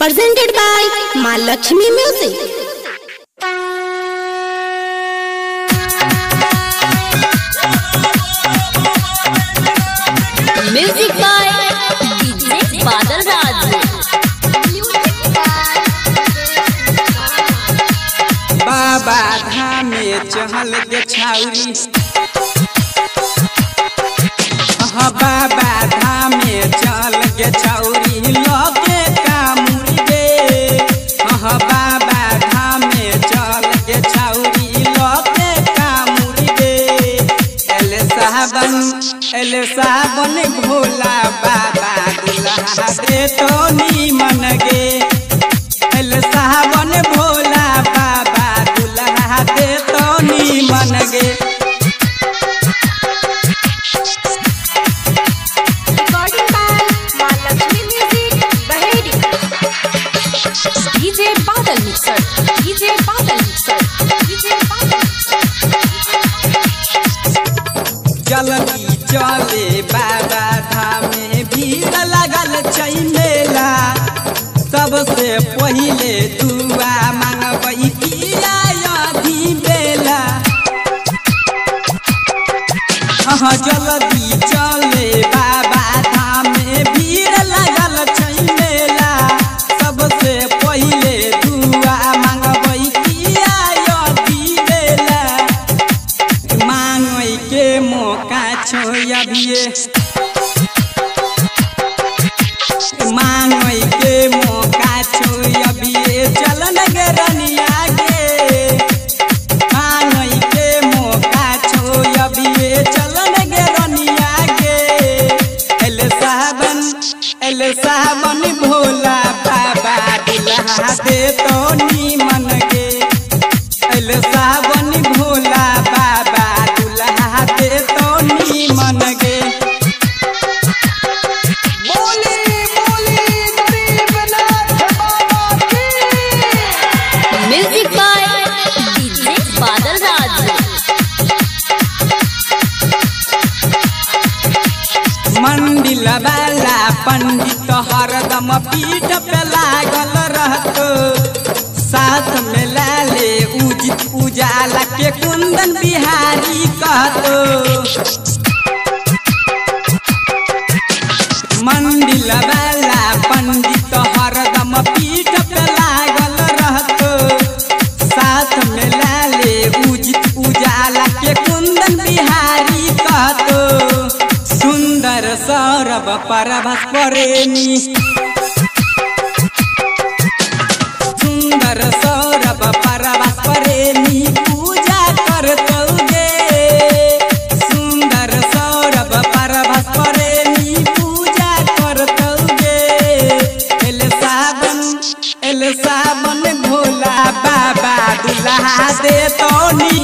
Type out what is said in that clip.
presented by Ma Lakshmi Music. Music by DJ Badal Raj. बाबा धामे चहल के छाउरी बाबा धामे चल के छाउरी लगे कामुरी गे बाबा धामे चल के छाउरी लगे कामुरी गे एल साबन भोला बाबा दुल्हा दे तो नीमन गे एल साबन भोला बाबा दुल्हा दे तो नीमन गे DJ Badal Mixer, DJ Badal Mixer, DJ Badal चलती चले बाबा धामे भीड़ लगल चैमेला सबसे पहिले दुआ मांगबई पिया यदि बेला जल्दी चले बाबा धामे भीड़ लगल चैमेला सबसे पहिले दुआ मांगबई पिया यदि बेला मांगई के मौका छोयबिए मांगई के मौका छोयबिए चलन गे रनिया गे मांगई के मौका छोयबिए चलन गे रनिया गे एल साबन भोला बाबा दुल्हा दे तो नीमन गे एल साबन भोला बाबा दुल्हा दे तो नीमन गे Music by DJ Badal Raj. मंडिल वाला पंडित हरदम पीठ पे लागल रहतो साथ में लाले उजित उजाला के कुंदन बिहारी कहतो मंडिल वाला पंडित हरदम पीठ पे लागल रहतो साथ में लाले उजित उजाला के कुंदन बिहारी कहतो सुंदर सौरभ परभस प्रेमी सुंदर सौरभ परभस प्रेमी पूजा करतौ गे सुंदर सौरभ परभस प्रेमी पूजा करतौ गे एल साबन भोला बाबा दुल्हा दे तो नी